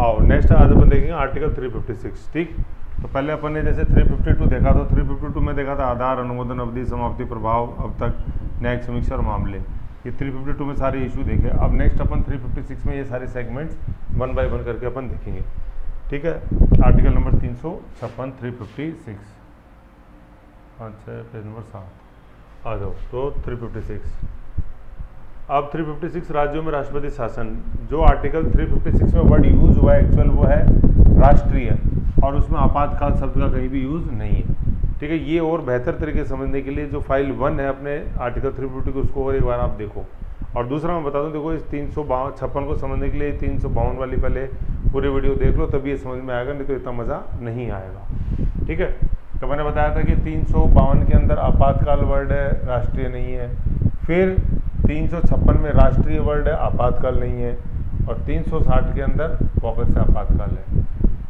आओ नेक्स्ट आज अपन देखेंगे आर्टिकल 356। ठीक, तो पहले अपन ने जैसे 352 देखा था, 352 में देखा था आधार, अनुमोदन अवधि, समाप्ति, प्रभाव, अब तक, न्यायिक समीक्षा और मामले। ये 352 में सारे इशू देखे। अब नेक्स्ट अपन 356 में ये सारे सेगमेंट्स वन बाय वन करके अपन देखेंगे। ठीक है, आर्टिकल नंबर 356 356। अच्छा, पेज नंबर 7 आ जाओ। तो 356, अब 356 राज्यों में राष्ट्रपति शासन। जो आर्टिकल 356 में वर्ड यूज हुआ है एक्चुअल वो है राष्ट्रीय, और उसमें आपातकाल शब्द का कहीं भी यूज नहीं है। ठीक है, ये और बेहतर तरीके से समझने के लिए जो फाइल 1 है अपने आर्टिकल 350 को, उसको और एक बार आप देखो। और दूसरा मैं बता दूं, देखो इस 356 को समझने के लिए 352 वाली पहले पूरी वीडियो देख लो, तभी ये समझ में आएगा, नहीं तो इतना मज़ा नहीं आएगा। ठीक है, तो मैंने बताया था कि 352 के अंदर आपातकाल वर्ड है, राष्ट्रीय नहीं है। फिर 356 में राष्ट्रीय वर्ड है, आपातकाल नहीं है। और 360 के अंदर वापस से आपातकाल है।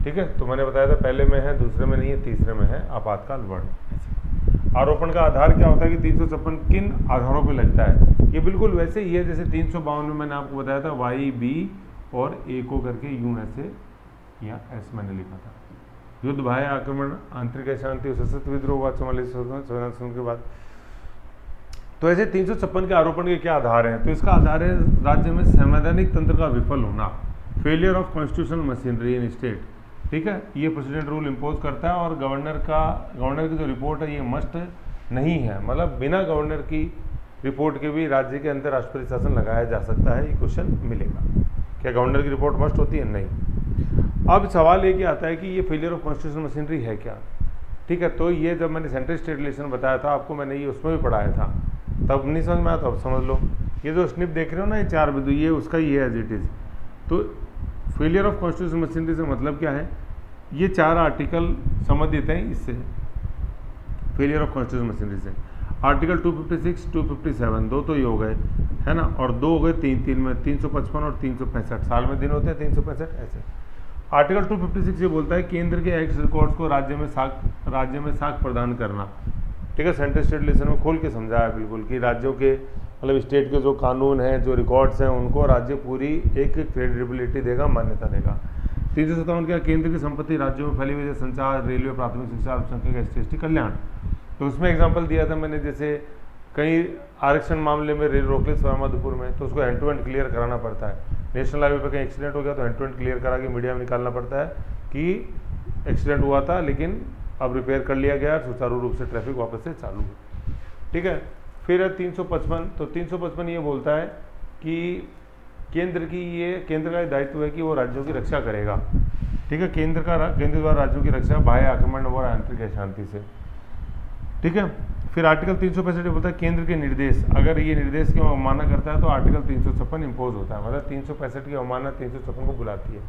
ठीक है, तो मैंने बताया था पहले में है, दूसरे में नहीं है, तीसरे में है आपातकाल वर्ड। आरोपण का आधार क्या होता है कि 356 किन आधारों पे लगता है, ये बिल्कुल वैसे ही है जैसे 352 में मैंने आपको बताया था वाई बी और ए को करके यूं ऐसे या एस मैंने लिखा था। युद्ध, बाह्य आक्रमण, आंतरिक अशांति, सशस्त्र विद्रोह हुआ 44 के बाद। तो ऐसे 356 के आरोपण के क्या आधार हैं? तो इसका आधार है राज्य में संवैधानिक तंत्र का विफल होना, failure of constitutional machinery in state. ठीक है, ये प्रेसिडेंट रूल इम्पोज करता है, और गवर्नर की जो रिपोर्ट है ये मस्ट नहीं है, मतलब बिना गवर्नर की रिपोर्ट के भी राज्य के अंदर राष्ट्रपति शासन लगाया जा सकता है। ये क्वेश्चन मिलेगा, क्या गवर्नर की रिपोर्ट मस्ट होती है? नहीं। अब सवाल ये क्या आता है कि ये फेलियर ऑफ कॉन्स्टिट्यूशनल मशीनरी है क्या? ठीक है, तो ये जब मैंने सेंट्रल स्टेट रिलेशन बताया था आपको, मैंने ये उसमें भी पढ़ाया था, तब नहीं समझ में आया, तो अब समझ लो। ये जो स्निप देख रहे हो ना, ये 4 बिंदु, ये उसका ही है एज इट इज़। तो फेलियर ऑफ कॉन्स्टिट्यूशनल मशीनरी से मतलब क्या है? ये 4 आर्टिकल संबंधित हैं इससे, फेलियर ऑफ कॉन्स्टिट्यूशनल मशीनरी से। आर्टिकल 256 257 दो तो ये हो गए, है ना, और 2 हो गए 3 में 355 और 365 साल में दिन होते हैं 365 ऐसे। आर्टिकल 256 ये बोलता है केंद्र के एक्ट रिकॉर्ड्स को राज्य में साख प्रदान करना। ठीक है, सेंट्रल स्टेट रिलेशन में खोल के समझाया बिल्कुल कि राज्यों के मतलब स्टेट के जो कानून हैं, जो रिकॉर्ड्स हैं, उनको राज्य पूरी एक क्रेडिबिलिटी देगा, मान्यता देगा। 357 क्या? केंद्र की संपत्ति राज्यों में फैली हुई है, संचार, रेलवे, प्राथमिक शिक्षा, अल्पसंख्यक, एसटी कल्याण। तो उसमें एग्जाम्पल दिया था मैंने, जैसे कई आरक्षण मामले में रेल रोक ली स्वामाधुपुर में, तो उसको एंड टू एंड क्लियर कराना पड़ता है। नेशनल हाईवे पर कहीं एक्सीडेंट हो गया तो एंड टू एंड क्लियर करा के मीडिया में निकालना पड़ता है कि एक्सीडेंट हुआ था, लेकिन अब रिपेयर कर लिया गया, सुचारू रूप से ट्रैफिक वापस से चालू है। ठीक है, फिर है 355। तो 355 ये बोलता है कि केंद्र का दायित्व है कि वो राज्यों की रक्षा करेगा। ठीक है, केंद्र द्वारा राज्यों की रक्षा बाह्य आक्रमण और आंतरिक अशांति से। ठीक है, फिर आर्टिकल 365 बोलता है केंद्र के निर्देश, अगर ये निर्देश की अवमानना करता है तो आर्टिकल 356 इम्पोज होता है, मतलब 365 की अवमानना 356 को बुलाती है।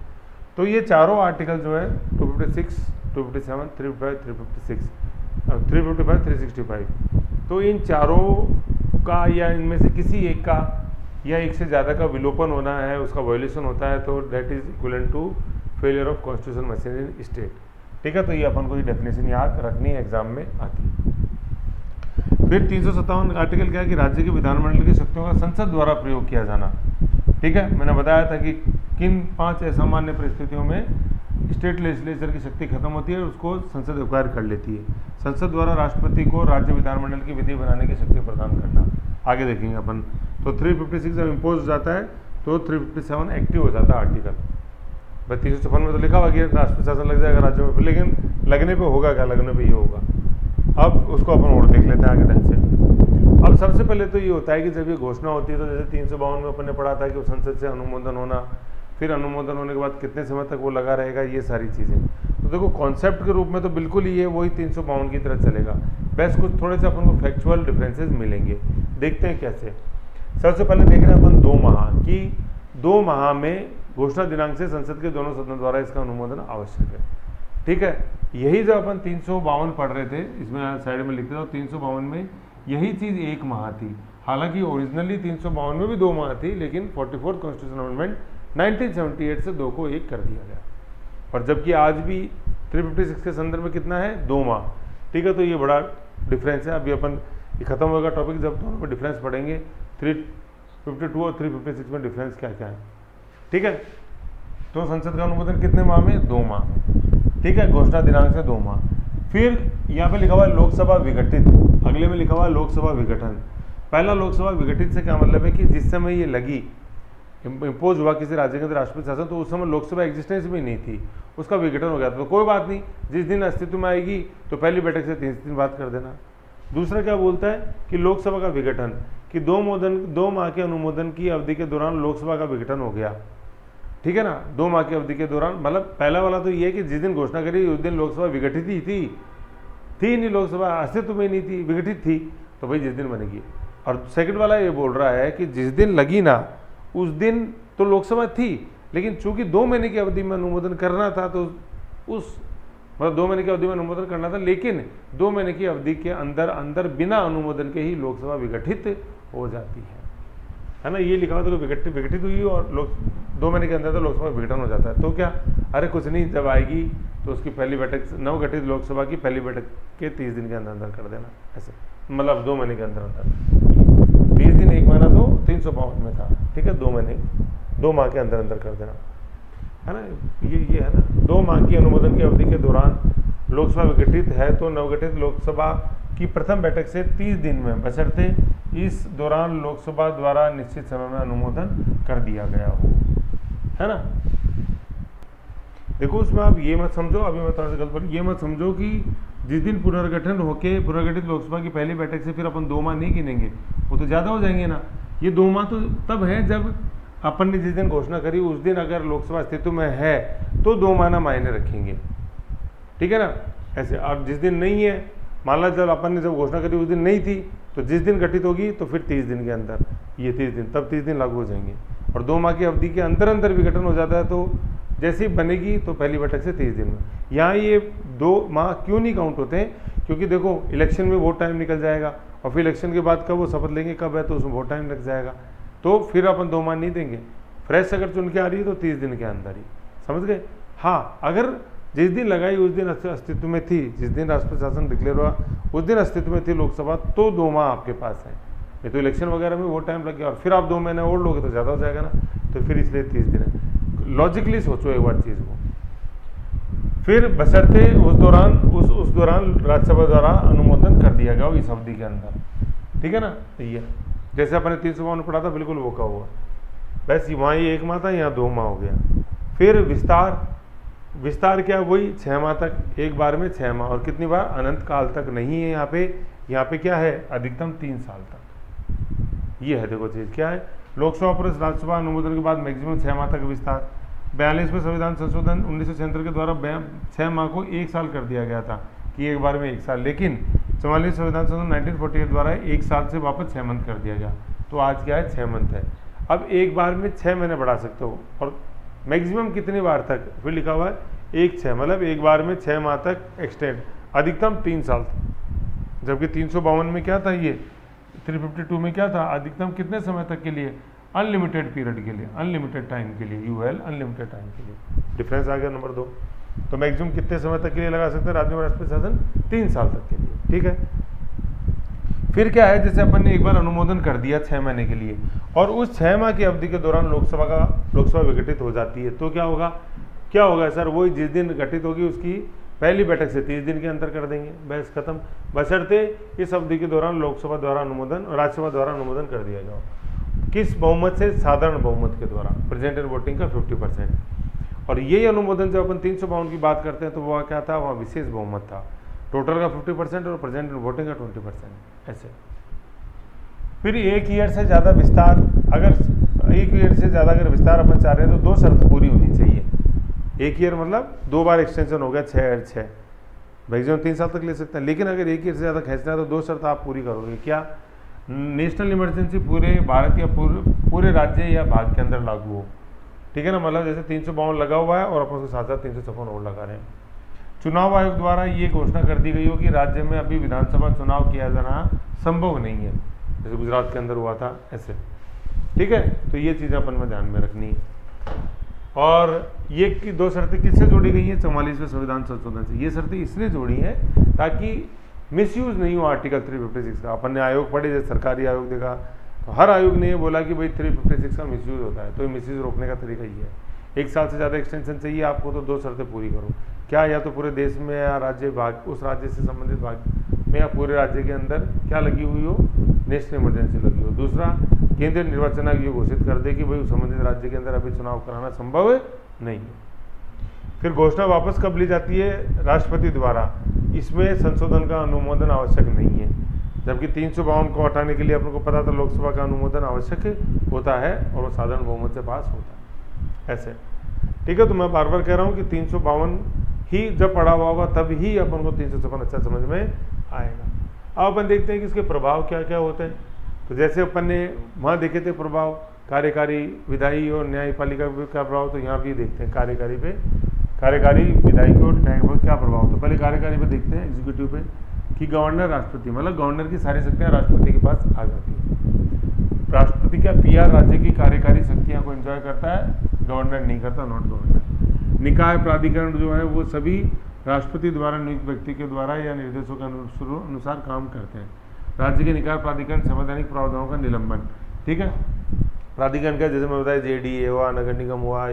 तो ये चारों आर्टिकल जो है 256, 257, 355, 356, 355, 365, तो इन चारों का या इनमें से किसी एक का या एक से ज़्यादा का विलोपन होना है, उसका वायोलेशन होता है, तो that is equivalent to failure of constitutional machinery in state. ठीक है, तो ये अपन को ये डेफिनेशन याद रखनी है, एग्जाम में आती है। फिर 357 आर्टिकल क्या है कि राज्य के विधानमंडल की शक्तियों का संसद द्वारा प्रयोग किया जाना। ठीक है, मैंने बताया था कि किन 5 असामान्य परिस्थितियों में स्टेट लेजिस्लेचर की शक्ति खत्म होती है, उसको संसद एक्वायर कर लेती है। संसद द्वारा राष्ट्रपति को राज्य विधानमंडल की विधि बनाने की शक्ति प्रदान करना, आगे देखेंगे अपन। तो 356 जब इम्पोज हो जाता है तो 357 एक्टिव हो जाता है आर्टिकल। भाई 356 में तो लिखा हुआ कि राष्ट्रपति शासन लग जाएगा राज्यों में, लेकिन लगने पे होगा क्या? लगने पे ये होगा। अब उसको अपन और देख लेते हैं आगे ढंग से। अब सबसे पहले तो ये होता है कि जब ये घोषणा होती है, तो जैसे 352 में अपन ने पढ़ा था कि वो संसद से अनुमोदन होना, फिर अनुमोदन होने के बाद कितने समय तक वो लगा रहेगा, ये सारी चीज़ें। तो देखो कॉन्सेप्ट के रूप में तो बिल्कुल ही ये वही 352 की तरह चलेगा, बस कुछ थोड़े से अपन को फैक्चुअल डिफरेंसेस मिलेंगे। देखते हैं कैसे। सबसे पहले देख रहे हैं अपन 2 माह की, 2 माह में घोषणा दिनांक से संसद के दोनों सदनों द्वारा इसका अनुमोदन आवश्यक है। ठीक है, यही जब अपन 352 पढ़ रहे थे, इसमें साइड में लिखते थे, 352 में यही चीज़ 1 माह थी। हालांकि ओरिजिनली 352 में भी 2 माह थी, लेकिन 44th कॉन्स्टिट्यूशन अमेंडमेंट 1978 से 2 को 1 कर दिया गया। और जबकि आज भी 356 के संदर्भ में कितना है? 2 माह। ठीक है, तो ये बड़ा डिफरेंस है। अभी अपन ये खत्म होगा टॉपिक, जब दोनों में डिफरेंस पढ़ेंगे 352 और 356 में डिफरेंस क्या क्या है। ठीक है, तो संसद का अनुमोदन कितने माह में? 2 माह में, ठीक है, घोषणा दिनांक से 2 माह। फिर यहाँ पे लिखा हुआ है लोकसभा विघटित, अगले में लिखा हुआ है लोकसभा विघटन। पहला लोकसभा विघटित से क्या मतलब है कि जिस समय ये लगी, इम्पोज हुआ किसी राज्य के अंदर राष्ट्रपति शासन, तो उस समय लोकसभा एग्जिस्टेंस भी नहीं थी, उसका विघटन हो गया था। तो कोई बात नहीं, जिस दिन अस्तित्व में आएगी तो पहली बैठक से 30 दिन बाद कर देना। दूसरा क्या बोलता है कि लोकसभा का विघटन, कि 2 माह के अनुमोदन की अवधि के दौरान लोकसभा का विघटन हो गया, ठीक है ना, 2 माह की अवधि के दौरान। मतलब पहला वाला तो ये है कि जिस दिन घोषणा करी उस दिन लोकसभा विघटित ही थी नहीं, लोकसभा अस्तित्व में नहीं थी, विघटित थी, तो भाई जिस दिन बनेगी। और सेकंड वाला ये बोल रहा है कि जिस दिन लगी ना उस दिन तो लोकसभा थी, लेकिन चूंकि 2 महीने की अवधि में अनुमोदन करना था, तो उस मतलब 2 महीने की अवधि में अनुमोदन करना था, लेकिन 2 महीने की अवधि के अंदर बिना अनुमोदन के ही लोकसभा विघटित हो जाती है ना। ये लिखा हुआ तो विघटित हुई और 2 महीने के अंदर तो लोकसभा विघटन हो जाता है। तो क्या, अरे कुछ नहीं, जब आएगी तो उसकी पहली बैठक, नवगठित लोकसभा की पहली बैठक के 30 दिन के अंदर कर देना, ऐसे मतलब 2 महीने के अंदर 30 दिन, 1 महीना तो 352 में था, ठीक है, 2 महीने 2 माह के अंदर कर देना, है ना। ये है ना, 2 माह की अनुमोदन की अवधि के दौरान लोकसभा विघटित है तो नवगठित लोकसभा की प्रथम बैठक से 30 दिन में, बशर्ते इस दौरान लोकसभा द्वारा निश्चित समय में अनुमोदन कर दिया गया हो, है ना। देखो उसमें आप ये मत समझो, अभी मैं थोड़ा सा गलत, ये मत समझो कि जिस दिन पुनर्गठित लोकसभा की पहली बैठक से फिर अपन 2 माह नहीं गिनेंगे, वो तो ज़्यादा हो जाएंगे ना। ये 2 माह तो तब है जब अपन ने जिस दिन घोषणा करी उस दिन अगर लोकसभा अस्तित्व में है तो 2 माह मायने रखेंगे, ठीक है ना, ऐसे। और जिस दिन नहीं है, मान लो जब अपन ने जब घोषणा करी उस दिन नहीं थी, तो जिस दिन गठित होगी तो फिर 30 दिन के अंदर, ये 30 दिन, तब 30 दिन लागू हो जाएंगे। और 2 माह की अवधि के अंदर विघटन हो जाता है, तो जैसे ही बनेगी तो पहली बैठक से 30 दिन में। यहाँ ये 2 माह क्यों नहीं काउंट होते हैं, क्योंकि देखो इलेक्शन में बहुत टाइम निकल जाएगा, और फिर इलेक्शन के बाद कब वो शपथ लेंगे कब है, तो उसमें बहुत टाइम लग जाएगा, तो फिर अपन 2 माह नहीं देंगे। फ्रेश अगर चुन के आ रही है तो 30 दिन के अंदर ही, समझ गए। हाँ, अगर जिस दिन लगाई उस दिन अस्तित्व में थी, जिस दिन राष्ट्रपति शासन डिक्लेयर हुआ उस दिन अस्तित्व में थी लोकसभा, तो 2 माह आपके पास है। ये तो इलेक्शन वगैरह में बहुत टाइम लग गया, और फिर आप 2 महीने और लोगे तो ज़्यादा हो जाएगा ना, तो फिर इसलिए 30 दिन है। लॉजिकली सोचो एक बार चीज़ को। फिर बशर्ते उस दौरान राज्यसभा द्वारा अनुमोदन कर दिया गया हो इस अवधि के अंदर, ठीक है ना। ये जैसे अपने 352 पढ़ा था, बिल्कुल वो का हुआ, बस वहाँ ये 1 माह था, यहाँ 2 माह हो गया। फिर विस्तार क्या, वही 6 माह तक, एक बार में 6 माह, और कितनी बार, अनंत काल तक नहीं है। यहाँ पे क्या है, अधिकतम 3 साल तक। ये है, देखो चीज़ क्या है, लोकसभा पर राज्यसभा अनुमोदन के बाद मैक्सिमम 6 माह तक विस्तार। 42वें संविधान संशोधन 1976 के द्वारा 6 माह को 1 साल कर दिया गया था, कि एक बार में 1 साल, लेकिन 44वें संविधान संशोधन 1948 द्वारा 1 साल से वापस 6 मंथ कर दिया गया। तो आज क्या है, 6 मंथ है। अब एक बार में 6 महीने बढ़ा सकते हो, और मैक्सिमम कितनी बार तक, फिर लिखा हुआ है 1-6, मतलब एक बार में 6 माह तक एक्सटेंड, अधिकतम 3 साल तक। जबकि 352 में क्या था, ये 352 में क्या था, अधिकतम कितने समय तक के लिए, अनलिमिटेड पीरियड के लिए, अनलिमिटेड टाइम के लिए, यूएल अनलिमिटेड टाइम के लिए। डिफरेंस आ गया नंबर 2। तो मैक्सिमम कितने समय तक के लिए लगा सकते हैं राज्य में राष्ट्रपति शासन, 3 साल तक के लिए, ठीक है। फिर क्या है, जैसे अपन ने एक बार अनुमोदन कर दिया 6 महीने के लिए, और उस 6 माह की अवधि के दौरान लोकसभा विघटित हो जाती है, तो क्या होगा सर, वही जिस दिन गठित होगी उसकी पहली बैठक से 30 दिन के अंदर कर देंगे, बस खत्म। बशर्ते इस अवधि के दौरान लोकसभा द्वारा अनुमोदन और राज्यसभा द्वारा अनुमोदन कर दिया जाओ। किस बहुमत से, साधारण बहुमत के द्वारा, प्रेजेंट एंड वोटिंग का 50%। और यही अनुमोदन जब अपन 352 की बात करते हैं तो वह क्या था, वहाँ विशेष बहुमत था, टोटल का 50% और प्रेजेंट एंड वोटिंग का 20%, ऐसे। फिर 1 ईयर से ज़्यादा विस्तार, अगर 1 ईयर से ज़्यादा अगर विस्तार अपन चाह रहे हैं तो 2 शर्त पूरी होनी चाहिए। 1 ईयर मतलब 2 बार एक्सटेंशन हो गया, 6 मैक्सिमम 3 साल तक ले सकते हैं, लेकिन अगर 1 ईयर से ज़्यादा खींचना है तो 2 शर्त आप पूरी करोगे। क्या, नेशनल इमरजेंसी पूरे भारत या पूरे राज्य या भाग के अंदर लागू हो, ठीक है ना। मतलब जैसे 352 लगा हुआ है और अपन उसके साथ साथ 356 और लगा रहे हैं। चुनाव आयोग द्वारा ये घोषणा कर दी गई हो कि राज्य में अभी विधानसभा चुनाव किया जाना संभव नहीं है, जैसे गुजरात के अंदर हुआ था, ऐसे, ठीक है। तो ये चीज़ें अपन में ध्यान में रखनी है। और ये 2 शर्तें किससे जोड़ी गई हैं, 44वें संविधान संशोधन से। ये शर्तें इसलिए जोड़ी हैं ताकि मिसयूज नहीं हो आर्टिकल 356 का। अपन ने आयोग पढ़े, जैसे सरकारी आयोग देखा, तो हर आयोग ने ये बोला कि भाई 356 का मिसयूज होता है, तो ये मिसयूज रोकने का तरीका ये है 1 साल से ज़्यादा एक्सटेंशन चाहिए आपको तो 2 शर्तें पूरी करो। क्या, या तो पूरे देश में या राज्य भाग उस राज्य से संबंधित भाग में या पूरे राज्य के अंदर क्या लगी हुई हो, नेशनल इमरजेंसी लगी हो। दूसरा, केंद्रीय निर्वाचन आयोग ये घोषित कर दे कि भाई उस संबंधित राज्य के अंदर अभी चुनाव कराना संभव नहीं है। फिर घोषणा वापस कब ली जाती है, राष्ट्रपति द्वारा। इसमें संशोधन का अनुमोदन आवश्यक नहीं है, जबकि 352 को हटाने के लिए अपने को पता था लोकसभा का अनुमोदन आवश्यक होता है और वो साधारण बहुमत से पास होता है। ऐसे ठीक है, तो मैं बार बार कह रहा हूँ कि 352 ही जब पढ़ा हुआ होगा तब ही अपन को 356 अच्छा समझ में आएगा। अब अपन देखते हैं कि इसके प्रभाव क्या क्या होते हैं। तो जैसे अपन ने वहाँ देखे थे प्रभाव कार्यकारी, विधायी और न्यायपालिका का प्रभाव, तो यहाँ भी देखते हैं कार्यकारी पे, कार्यकारी, विधायी और न्यायिक क्या प्रभाव। तो पहले कार्यकारी पे देखते हैं, एग्जीक्यूटिव पे, कि गवर्नर राष्ट्रपति, मतलब गवर्नर की सारी शक्तियाँ राष्ट्रपति के पास आ जाती है। राष्ट्रपति क्या पीआर राज्य की कार्यकारी शक्तियाँ को एंजॉय करता है, गवर्नर नहीं करता, नॉट गवर्नर। निकाय प्राधिकरण जो है वो सभी राष्ट्रपति द्वारा नियुक्त व्यक्ति के द्वारा या निर्देशों के अनुसार काम करते हैं। राज्य के निकाय प्राधिकरण संवैधानिक प्रावधानों का निलंबन, ठीक है। प्राधिकरण का जैसे मैं बताया जेडीए हुआ, नगर निगम हुआ,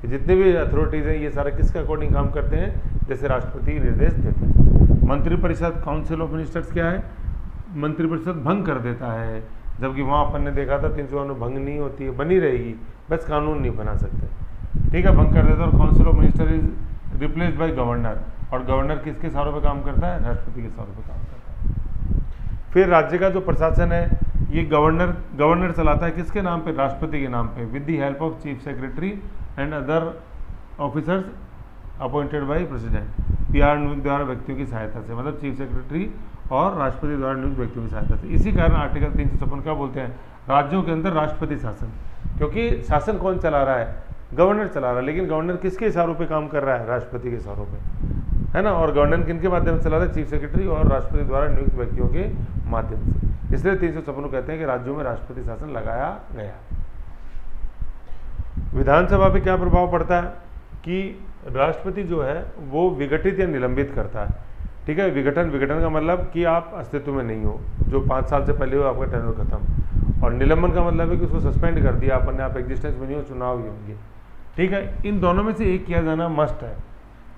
जितने भी अथॉरिटीज़ हैं ये सारा किसके अकॉर्डिंग काम करते हैं, जैसे राष्ट्रपति निर्देश देते हैं। मंत्रिपरिषद, काउंसिल ऑफ मिनिस्टर्स क्या है, मंत्रिपरिषद भंग कर देता है, जबकि वहाँ अपन ने देखा था 352 भंग नहीं होती है, बनी रहेगी, बस कानून नहीं बना सकते, ठीक है, भंग कर देता है। और council of minister is replaced by governor, और गवर्नर किसके इशारों पे काम करता है, राष्ट्रपति के इशारों पे काम करता है। फिर राज्य का जो प्रशासन है ये गवर्नर चलाता है, किसके नाम पे, राष्ट्रपति के नाम पे, with the help of chief secretary and other officers appointed by president. PR नियुक्त द्वारा व्यक्तियों की सहायता से, मतलब चीफ सेक्रेटरी और राष्ट्रपति द्वारा नियुक्त व्यक्तियों की सहायता से। इसी कारण आर्टिकल 356 क्या बोलते हैं, राज्यों के अंदर राष्ट्रपति शासन, क्योंकि शासन कौन चला रहा है, गवर्नर चला रहा है, लेकिन गवर्नर किसके इशारों पे काम कर रहा है, राष्ट्रपति के इशारों पे, है ना। और गवर्नर किनके माध्यम से चला रहा है, चीफ सेक्रेटरी और राष्ट्रपति द्वारा नियुक्त व्यक्तियों के माध्यम से। इसलिए 356 कहते हैं कि राज्यों में राष्ट्रपति शासन लगाया गया। विधानसभा पे क्या प्रभाव पड़ता है कि राष्ट्रपति जो है वो विघटित या निलंबित करता है, ठीक है। विघटन का मतलब कि आप अस्तित्व में नहीं हो, जो 5 साल से पहले हो आपका टेन्योर खत्म। और निलंबन का मतलब है कि उसको सस्पेंड कर दिया अपन ने, आप एग्जिस्टेंस में नहीं हो, चुनाव ही होंगे, ठीक है। इन दोनों में से एक किया जाना मस्ट है।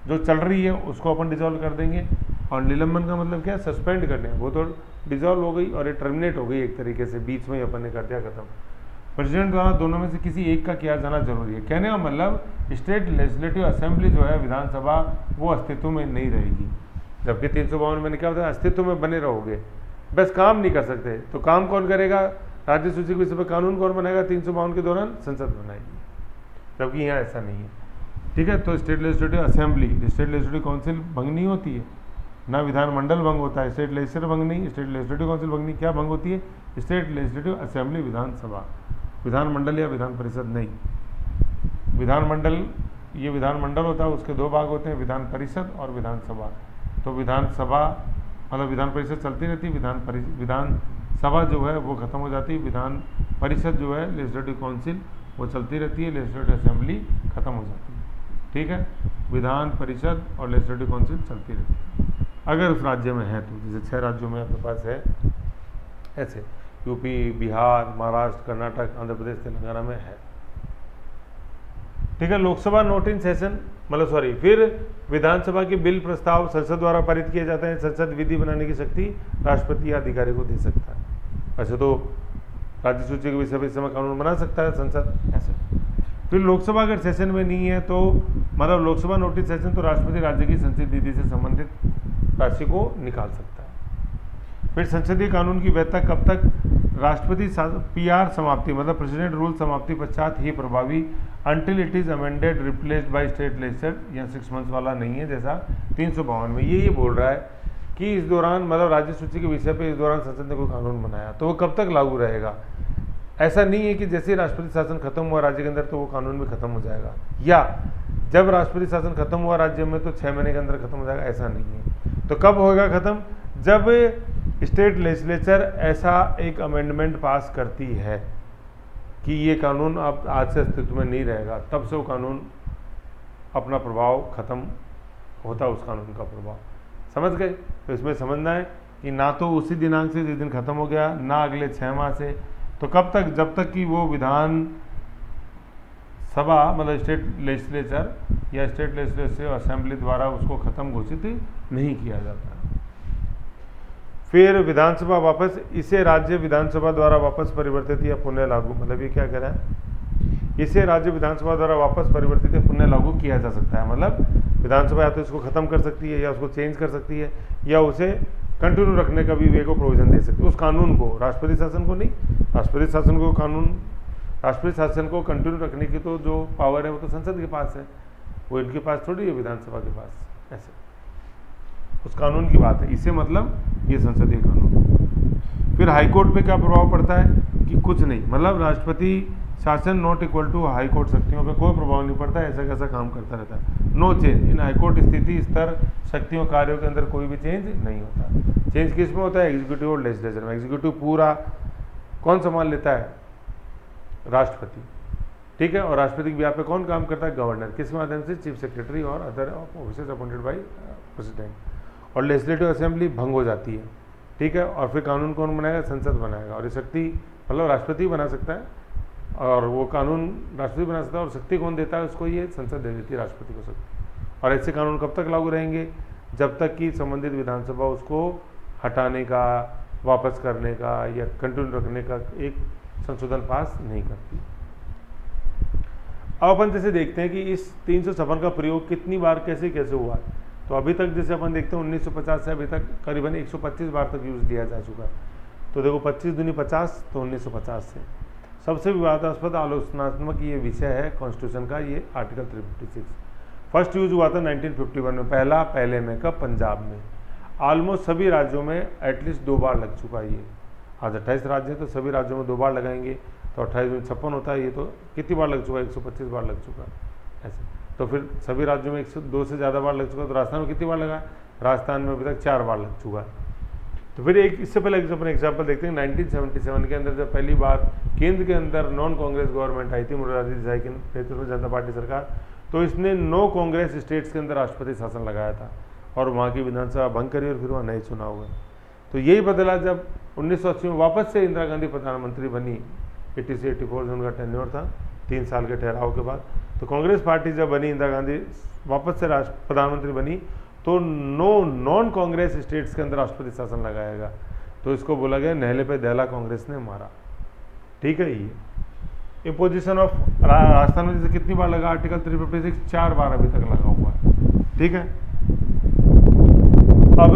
जो चल रही है उसको अपन डिजॉल्व कर देंगे, और निलंबन का मतलब क्या है, सस्पेंड करने, वो तो डिजॉल्व हो गई और ये टर्मिनेट हो गई एक तरीके से, बीच में ही अपन ने कर दिया खत्म। प्रेसिडेंट द्वारा दोनों में से किसी एक का किया जाना जरूरी है। कहने का मतलब स्टेट लेजिस्लेटिव असेंबली जो है, विधानसभा, वो अस्तित्व में नहीं रहेगी, जबकि 352 मैंने क्या बताया, अस्तित्व में बने रहोगे, बस काम नहीं कर सकते। तो काम कौन करेगा, राज्य सूची के विषय पर कानून कौन बनाएगा, 352 के दौरान संसद बनाएगी, जबकि यहाँ ऐसा नहीं है, ठीक है। तो state legislative assembly, state legislative council भंग नहीं होती है, ना विधानमंडल भंग होता है, स्टेट लेजिस्लेटिव भंग नहीं, स्टेट लेजिस्लेटिव काउंसिल भंग नहीं, क्या भंग होती है, स्टेट लेजिस्लेटिव असेंबली, विधानसभा, विधानमंडल या विधान परिषद नहीं। विधानमंडल, ये विधानमंडल होता है, उसके 2 भाग होते हैं, विधान परिषद और विधानसभा। तो विधानसभा मतलब विधान परिषद चलती रहती है, विधानसभा जो है वो खत्म हो जाती है, विधान परिषद जो है लेजिस्लेटिव काउंसिल वो चलती रहती है, लेजिस्लेटिव असेंबली खत्म हो जाती है, ठीक है। विधान परिषद और लेजिस्लेटिव काउंसिल चलती रहती है अगर उस राज्य में है तो, जैसे 6 राज्यों में अपने पास है ऐसे, यूपी, बिहार, महाराष्ट्र, कर्नाटक, आंध्र प्रदेश, तेलंगाना में है, ठीक है। लोकसभा नॉट इन सेशन, मतलब सॉरी, फिर विधानसभा के बिल प्रस्ताव संसद द्वारा पारित किए जाते हैं। संसद विधि बनाने की शक्ति राष्ट्रपति या अधिकारी को दे सकता है। वैसे तो राज्य सूची के विषय पर इस समय कानून बना सकता है संसद, ऐसे। फिर लोकसभा अगर सेशन में नहीं है तो, मतलब लोकसभा नोटिस सेशन, तो राष्ट्रपति राज्य की संसदीय विधि से संबंधित राशि को निकाल सकता है। फिर संसदीय कानून की वैधता कब तक, राष्ट्रपति पीआर समाप्ति, मतलब प्रेसिडेंट रूल समाप्ति पश्चात ही प्रभावी, until it is amended replaced by state legislature. यहाँ 6 मंथ्स वाला नहीं है जैसा 352 में। ये बोल रहा है कि इस दौरान, मतलब राज्य सूची के विषय पे इस दौरान संसद ने कोई कानून बनाया तो वो कब तक लागू रहेगा। ऐसा नहीं है कि जैसे राष्ट्रपति शासन खत्म हुआ राज्य के अंदर तो वो कानून भी खत्म हो जाएगा, या जब राष्ट्रपति शासन खत्म हुआ राज्य में तो 6 महीने के अंदर खत्म हो जाएगा, ऐसा नहीं है। तो कब होगा खत्म, जब स्टेट लेजिस्लेचर ऐसा एक अमेंडमेंट पास करती है कि ये कानून अब आज से अस्तित्व में नहीं रहेगा, तब से वो कानून अपना प्रभाव खत्म होता है, उस कानून का प्रभाव, समझ गए। तो इसमें समझना है कि ना तो उसी दिनांक से जिस दिन खत्म हो गया, ना अगले 6 माह से, तो कब तक, जब तक कि वो विधान सभा मतलब स्टेट लेजिस्लेचर या स्टेट लेजिस्लेटिव असेंबली द्वारा उसको खत्म घोषित नहीं किया जाता। फिर विधानसभा वापस, इसे राज्य विधानसभा द्वारा वापस परिवर्तित या पुनः लागू, मतलब ये क्या कह रहा है, इसे राज्य विधानसभा द्वारा वापस परिवर्तित या पुनः लागू किया जा सकता है। मतलब विधानसभा या तो इसको खत्म कर सकती है या उसको चेंज कर सकती है या उसे कंटिन्यू रखने का भी वे को प्रोविजन दे सकती है। उस कानून को, राष्ट्रपति शासन को नहीं, राष्ट्रपति शासन को कानून, राष्ट्रपति शासन को कंटिन्यू रखने की तो जो पावर है वो तो संसद के पास है, वो इनके पास थोड़ी है विधानसभा के पास। ऐसे उस कानून की बात है, इसे मतलब ये संसदीय कानून। फिर हाईकोर्ट पे क्या प्रभाव पड़ता है कि कुछ नहीं, मतलब राष्ट्रपति शासन नॉट इक्वल टू हाईकोर्ट शक्तियों पे कोई प्रभाव नहीं पड़ता, ऐसा कैसा काम करता रहता है। नो चेंज इन हाईकोर्ट स्थिति स्तर शक्तियों कार्यों के अंदर कोई भी चेंज नहीं होता। चेंज किस में होता है, एग्जीक्यूटिव और लेजिस्लेचर में। एग्जीक्यूटिव पूरा कौन संभाल लेता है, राष्ट्रपति, ठीक है, और राष्ट्रपति के बिहाफ पे कौन काम करता है, गवर्नर, किस माध्यम से, चीफ सेक्रेटरी और other officers appointed by president. और लेजिस्लेटिव असेंबली भंग हो जाती है, ठीक है, और फिर कानून कौन बनाएगा, संसद बनाएगा। और ये शक्ति मतलब राष्ट्रपति बना सकता है और वो कानून राष्ट्रपति बना सकता है, और शक्ति कौन देता है उसको, ये संसद दे देती है राष्ट्रपति को शक्ति। और ऐसे कानून कब तक लागू रहेंगे, जब तक कि संबंधित विधानसभा उसको हटाने का, वापस करने का या कंटिन्यू रखने का एक संशोधन पास नहीं करती। अब अपन जैसे देखते हैं कि इस 356 का प्रयोग कितनी बार कैसे कैसे हुआ। तो अभी तक जैसे अपन देखते हैं 1950 से अभी तक करीबन 125 बार तक यूज़ लिया जा चुका है। तो देखो 25 दूनी 50, तो 1950 से सबसे विवादास्पद आलोचनात्मक ये विषय है कॉन्स्टिट्यूशन का, ये आर्टिकल 356। फर्स्ट यूज हुआ था 1951 में, पहले में कब, पंजाब में। ऑलमोस्ट सभी राज्यों में एटलीस्ट 2 बार लग चुका है ये। आज 28 राज्य है तो सभी राज्यों में 2 बार लगाएंगे, तो 28 में 56 होता है, ये तो कितनी बार लग चुका है, 125 बार लग चुका है ऐसे। तो फिर सभी राज्यों में 102 से ज़्यादा बार लग चुका है। तो राजस्थान में कितनी बार लगा, राजस्थान में अभी तक 4 बार लग चुका है। तो फिर एक इससे पहले अपने एग्जाम्पल देखते हैं 1977 के अंदर जब पहली बार केंद्र के अंदर नॉन कांग्रेस गवर्नमेंट आई थी, मोरारजी देसाई के नेतृत्व में जनता पार्टी सरकार, तो इसने 9 कांग्रेस स्टेट्स के अंदर राष्ट्रपति शासन लगाया था और वहाँ की विधानसभा भंग करी और फिर वहाँ नए चुनाव हुए। तो यही बदला जब 1980 में वापस से इंदिरा गांधी प्रधानमंत्री बनी, 80 से 84 जो उनका टेन्योर था 3 साल के ठहराव के बाद। तो कांग्रेस पार्टी जब बनी, इंदिरा गांधी वापस से प्रधानमंत्री बनी, तो 9 नॉन कांग्रेस स्टेट्स के अंदर राष्ट्रपति शासन लगाएगा। तो इसको बोला गया नहले पे दहला कांग्रेस ने मारा, ठीक है। ये इम्पोजिशन ऑफ राजस्थान में जैसे कितनी बार लगा, आर्टिकल 356 4 बार अभी तक लगा हुआ है, ठीक है। अब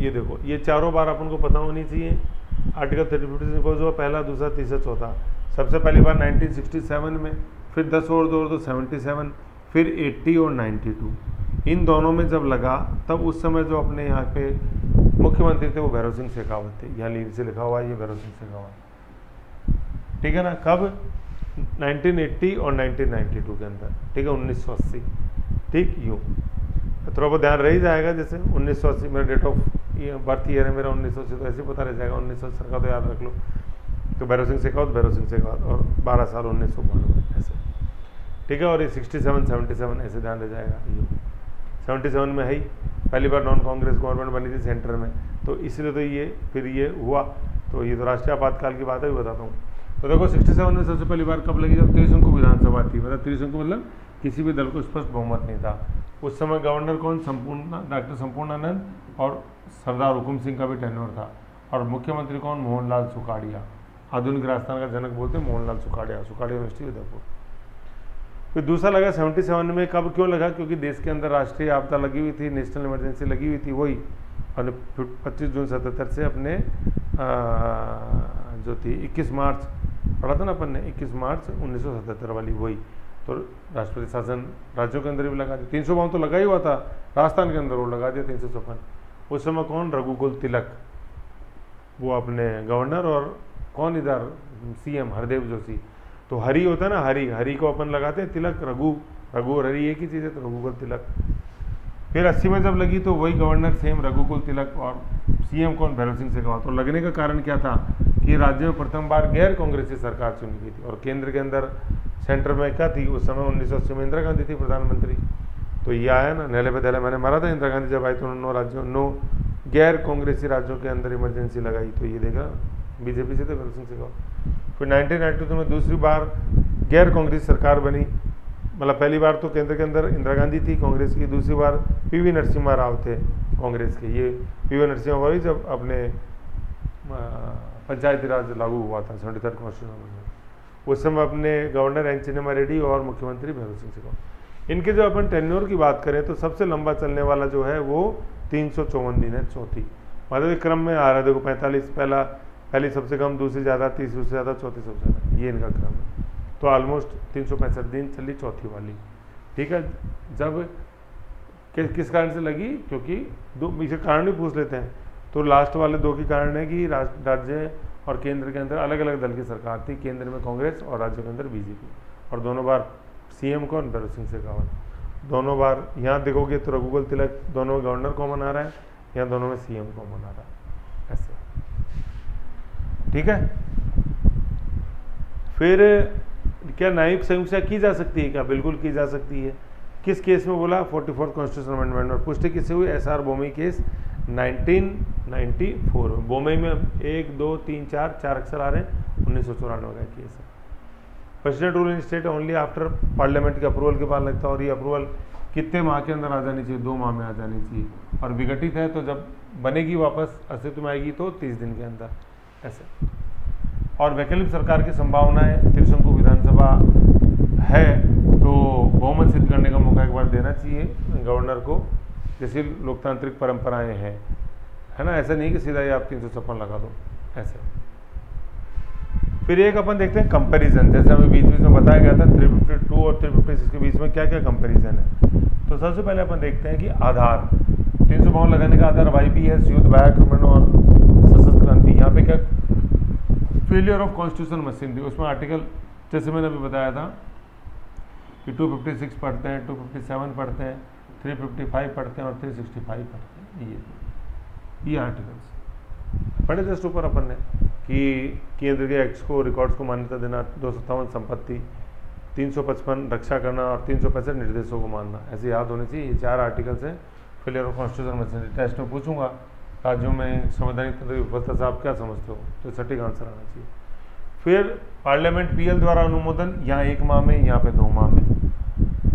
ये देखो, ये चारों बार अपन को पता होनी चाहिए। आर्टिकल 356 इम्पोज हुआ पहला, दूसरा, तीसरा, चौथा। सबसे पहली बार 1967 में, फिर 10 और 2 तो 77, फिर 80 और 92। इन दोनों में जब लगा तब उस समय जो अपने यहाँ पे मुख्यमंत्री थे वो भैरव सिंह शेखावत थे। यहाँ लीड से लिखा हुआ है ये भैरव सिंह शेखावत, ठीक है ना। कब, 1980 और 1992 के अंदर, ठीक है, 1980, ठीक। यूँ थोड़ा बहुत ध्यान रह ही जाएगा, जैसे 1980 मेरा डेट ऑफ बर्थ ईयर है मेरा 1980, तो ऐसे पता रह जाएगा 1980 का, तो याद रख लो। तो भैरव सिंह शेखावत और 12 साल 1992 ऐसे, ठीक है। और ये 67, 77 ऐसे ध्यान रह जाएगा। ये 77 में है ही पहली बार नॉन कांग्रेस गवर्नमेंट बनी थी सेंटर में, तो इसलिए तो ये फिर ये हुआ। तो ये तो राष्ट्रीय आपातकाल की बात है, भी बताता हूँ। तो देखो 67 में सबसे पहली बार कब लगी, जब त्रिशंकु विधानसभा थी। मतलब त्रिशंकु मतलब किसी भी दल को स्पष्ट बहुमत नहीं था। उस समय गवर्नर कौन, डॉक्टर संपूर्णानंद, और सरदार हुकुम सिंह का भी टेन्योर था। और मुख्यमंत्री कौन, मोहनलाल सुखाड़िया। आधुनिक राजस्थान का जनक बोलते हैं मोहनलाल सुखाड़िया, सुखाड़िया यूनिवर्सिटी उदयपुर। फिर दूसरा लगा 77 में, कब क्यों लगा, क्योंकि देश के अंदर राष्ट्रीय आपदा लगी हुई थी, नेशनल इमरजेंसी लगी हुई थी वही। और 25 जून 77 से अपने जो थी 21 मार्च पढ़ा था ना अपन ने, 21 मार्च 1977 वाली वही। तो राष्ट्रपति शासन राज्यों के अंदर भी लगा दिया। 352 तो लगा ही हुआ था, राजस्थान के अंदर वो लगा दिया 356। उस समय कौन, रघुकुल तिलक, वो अपने गवर्नर, और कौन इधर सीएम हरदेव जोशी। तो हरि होता है ना, हरि को अपन लगाते हैं तिलक, रघु और हरि एक ही चीज़ है, तो रघुकुल तिलक। फिर 80 में जब लगी तो वही गवर्नर सेम रघुकुल तिलक, और सीएम कौन, भैरव सिंह शेखावत। तो लगने का कारण क्या था कि राज्य में प्रथम बार गैर कांग्रेसी सरकार चुनी गई थी, और केंद्र के अंदर सेंटर में क्या थी उस समय, 1980 में इंदिरा गांधी थी प्रधानमंत्री। तो ये आया ना, नहले पे दहले मैंने मारा था, इंदिरा गांधी जब आई तो 9 गैर कांग्रेसी राज्यों के अंदर इमरजेंसी लगाई। तो ये देखा बीजेपी से थे भैरव सिंह शेखावत। फिर 1992 में दूसरी बार गैर कांग्रेस सरकार बनी, मतलब पहली बार तो केंद्र के अंदर इंदिरा गांधी थी कांग्रेस की, दूसरी बार पीवी नरसिम्हा राव थे कांग्रेस के। ये पीवी नरसिम्हा राव जब अपने पंचायती राज लागू हुआ था 73rd कॉन्स्टिट्यूशन में, उस समय अपने गवर्नर एन चिन्मया रेड्डी और मुख्यमंत्री भैरों सिंह से। इनके जो अपन टेन्योर की बात करें तो सबसे लंबा चलने वाला जो है वो 354 दिन है, चौथी, मतलब क्रम में आ रहा है। देखो 45 पहली सबसे कम, दूसरी ज़्यादा, तीसरी सबसे ज़्यादा, चौथी सबसे ज़्यादा, ये इनका क्रम है। तो ऑलमोस्ट 365 दिन चली चौथी वाली, ठीक है। जब किस कारण से लगी, क्योंकि दो इसके कारण भी पूछ लेते हैं, तो लास्ट वाले दो के कारण है कि राज्य और केंद्र के अंदर अलग अलग दल की सरकार थी, केंद्र में कांग्रेस और राज्य के अंदर बीजेपी, और दोनों बार सीएम कौन, भैरों सिंह शेखावत। दोनों बार यहाँ देखोगे तो रघुकुल तिलक दोनों में गवर्नर कॉमन आ रहा है, यहाँ दोनों में सीएम कॉमन आ रहा है, ऐसे, ठीक है। फिर क्या न्यायिक समीक्षा की जा सकती है क्या? बिल्कुल की जा सकती है। किस केस में बोला? 44th constitution amendment. और पुष्टि किससे हुई? एसआर बोमई केस 1994 में। बोमई में 1 2 3 4 अक्षर आ रहे हैं, 1994 का केस है। President rule in state only after parliament के अप्रूवल के बाद लगता है, और ये अप्रूवल कितने माह के अंदर आ जानी चाहिए? 2 माह में आ जानी चाहिए, और विघटित है तो जब बनेगी वापस अस्तित्व में आएगी तो 30 दिन के अंदर, ऐसे। और वैकल्पिक सरकार की संभावनाएं, त्रिशंकु विधानसभा है तो बहुमत सिद्ध करने का मौका एक बार देना चाहिए गवर्नर को, जैसी लोकतांत्रिक परंपराएं हैं, है ना। ऐसा नहीं कि सीधा ही आप 356 लगा दो, ऐसे। फिर एक अपन देखते हैं कंपैरिजन, जैसे हमें बीच बीच में बताया गया था 352 और 356 के बीच में क्या क्या कंपैरिजन है। तो सबसे पहले अपन देखते हैं कि आधार, 352 लगाने का आधार YPS, युद्ध, व्याक्रमण और सशस्त्र क्रांति। यहाँ पे क्या फेलियर ऑफ कॉन्स्टिट्यूशन मशीन थी, उसमें आर्टिकल जैसे मैंने अभी बताया था कि 256 पढ़ते हैं, 257 पढ़ते हैं, 355 पढ़ते हैं और 365 पढ़ते हैं, ये आर्टिकल्स पढ़े जस्ट ऊपर अपन ने कि केंद्र के एक्ट्स को, रिकॉर्ड्स को मान्यता देना, 257 संपत्ति, 355 रक्षा करना और 365 निर्देशों को मानना, ऐसे याद होने चाहिए। ये 4 आर्टिकल्स हैं failure of constitution machine. Test में पूछूंगा राज्यों में संवैधानिक तंत्र की विफलता से आप क्या समझते हो, तो सटीक आंसर आना चाहिए। फिर पार्लियामेंट PL द्वारा अनुमोदन, यहाँ 1 माह में, यहाँ पे 2 माह में।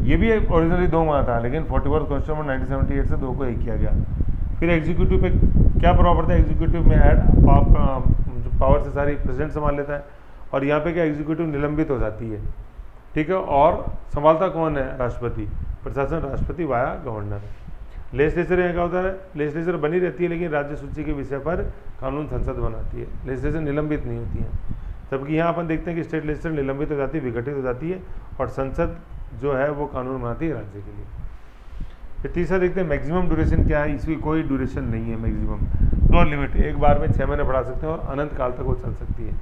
ये भी ओरिजिनली 2 माह था, लेकिन 44th कॉन्स्टिट्यूशन 1978 से 2 को 1 किया गया। फिर एग्जीक्यूटिव पे क्या प्रभाव पड़ता है? एग्जीक्यूटिव में पावर से सारी प्रेसिडेंट संभाल लेता है, और यहाँ पे क्या एग्जीक्यूटिव निलंबित हो जाती है, ठीक है। और संभालता कौन है? राष्ट्रपति। प्रशासन राष्ट्रपति वाया गवर्नर। लेजिस्लेचर यहाँ क्या होता है? लेजिस्लेचर बनी रहती है, लेकिन राज्य सूची के विषय पर कानून संसद बनाती है, लेजिस्लेचर निलंबित नहीं होती है। जबकि यहाँ अपन देखते हैं कि स्टेट लेजिस्लेचर निलंबित हो जाती है, विघटित हो जाती है, और संसद जो है वो कानून बनाती है राज्य के लिए। फिर तीसरा देखते हैं मैक्सिमम ड्यूरेशन क्या है? इसकी कोई ड्यूरेशन नहीं है, मैक्सिमम नो लिमिट, एक बार में 6 महीने बढ़ा सकते हैं और अनंत काल तक वो चल सकती है।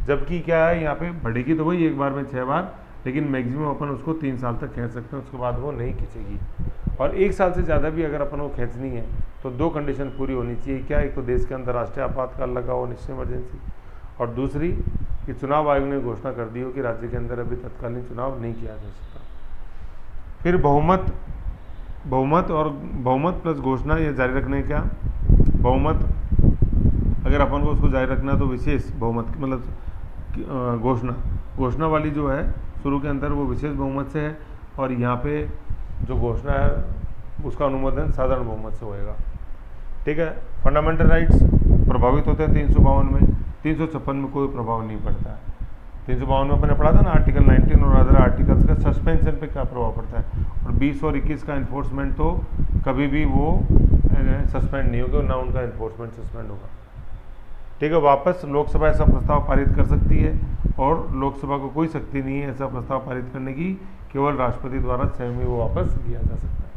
जबकि क्या है, यहाँ पे बढ़ेगी तो वही एक बार में 6 बार, लेकिन मैक्सिमम अपन उसको 3 साल तक खींच सकते हैं, उसके बाद वो नहीं खींचेगी। और 1 साल से ज़्यादा भी अगर अपन को खींचनी है तो 2 कंडीशन पूरी होनी चाहिए। क्या? एक तो देश के अंदर राष्ट्रीय आपातकाल लगा हो, निश्चित इमरजेंसी, और दूसरी कि चुनाव आयोग ने घोषणा कर दी हो कि राज्य के अंदर अभी तत्कालीन चुनाव नहीं किया जा सकता। फिर बहुमत प्लस घोषणा, ये जारी रखने क्या? बहुमत अगर अपन को उसको जारी रखना तो विशेष बहुमत, मतलब घोषणा वाली जो है शुरू के अंदर वो विशेष बहुमत से है, और यहाँ पे जो घोषणा है उसका अनुमोदन साधारण बहुमत से होएगा, ठीक है। फंडामेंटल राइट्स प्रभावित होते हैं 352 में, 356 में कोई प्रभाव नहीं पड़ता है। 352 में अपने पढ़ा था ना आर्टिकल 19 और अदर आर्टिकल्स का सस्पेंशन पे क्या प्रभाव पड़ता है, और 20 और 21 का इन्फोर्समेंट तो कभी भी वो सस्पेंड नहीं होगा, ना उनका इन्फोर्समेंट सस्पेंड होगा, ठीक है। वापस लोकसभा ऐसा प्रस्ताव पारित कर सकती है, और लोकसभा को कोई शक्ति नहीं है ऐसा प्रस्ताव पारित करने की, केवल राष्ट्रपति द्वारा स्वयं ही वो वापस लिया जा सकता है।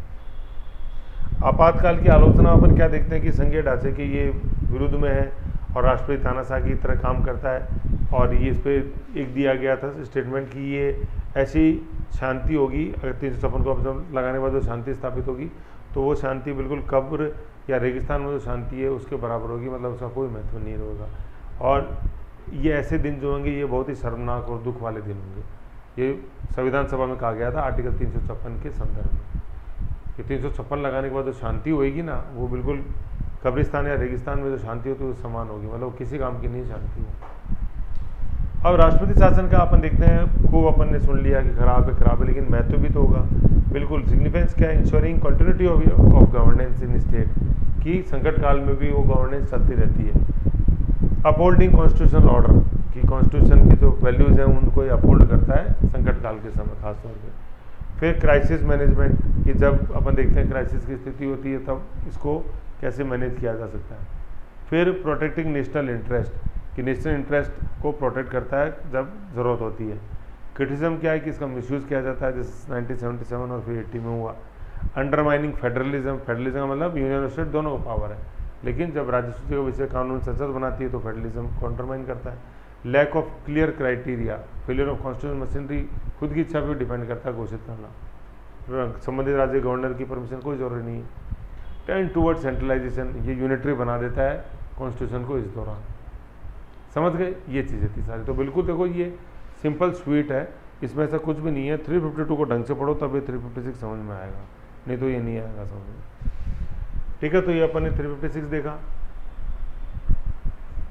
आपातकाल की आलोचना अपन क्या देखते हैं कि संघीय ढांचे के ये विरुद्ध में है, और राष्ट्रपति तानाशाही की तरह काम करता है, और ये इस पर एक दिया गया था स्टेटमेंट कि ये ऐसी शांति होगी, अगर 356 को लगाने के बाद जो शांति स्थापित होगी तो वो शांति बिल्कुल कब्र या रेगिस्तान में जो शांति है उसके बराबर होगी, मतलब उसका कोई महत्व नहीं रहेगा। और ये ऐसे दिन जो होंगे ये बहुत ही शर्मनाक और दुख वाले दिन होंगे। ये संविधान सभा में कहा गया था आर्टिकल 356 के संदर्भ में कि 356 लगाने के बाद जो शांति होएगी ना, वो बिल्कुल कब्रिस्तान या रेगिस्तान में जो शांति होती है वो समान होगी, मतलब किसी काम की नहीं शांति हो। अब राष्ट्रपति शासन का अपन देखते हैं, खूब अपन ने सुन लिया कि खराब है, लेकिन महत्व भी तो होगा। बिल्कुल, सिग्निफिकेंस क्या है? Ensuring continuity of governance in state, कि संकट काल में भी वो गवर्नेंस चलती रहती है। अपहोल्डिंग कॉन्स्टिट्यूशनल ऑर्डर, कि कॉन्स्टिट्यूशन की जो वैल्यूज़ हैं उनको ये अपहोल्ड करता है संकट काल के समय खास तौर पे। फिर क्राइसिस मैनेजमेंट, कि जब अपन देखते हैं क्राइसिस की स्थिति होती है तब इसको कैसे मैनेज किया जा सकता है। फिर प्रोटेक्टिंग नेशनल इंटरेस्ट, कि नेशनल इंटरेस्ट को प्रोटेक्ट करता है जब ज़रूरत होती है। क्रिटिसिज्म क्या है कि इसका मिसयूज़ किया जाता है, जैसे 1977 और फिर 80 में हुआ। अंडरमाइनिंग फेडरलिज्म, फेडरलिज्म का मतलब यूनियन और स्टेट दोनों को पावर है, लेकिन जब राज्यसूची का विषय कानून संसद बनाती है तो फेडरलिज्म को अंडरमाइन करता है। Lack of clear criteria, failure of constitution machinery, खुद की इच्छा पर डिपेंड करता है घोषित करना। संबंधित राज्य गवर्नर की परमिशन कोई जरूरी नहीं है। टेंड टूवर्ड सेंट्रलाइजेशन, ये यूनिटरी बना देता है कॉन्स्टिट्यूशन को इस दौरान। समझ गए? ये चीज़ें थी सारी। तो बिल्कुल देखो ये सिंपल स्वीट है, इसमें ऐसा कुछ भी नहीं है। 352 को ढंग से पढ़ो तब ये 356 समझ में आएगा, नहीं तो ये नहीं आएगा समझ में। ठीक है, तो ये अपन ने 356 देखा।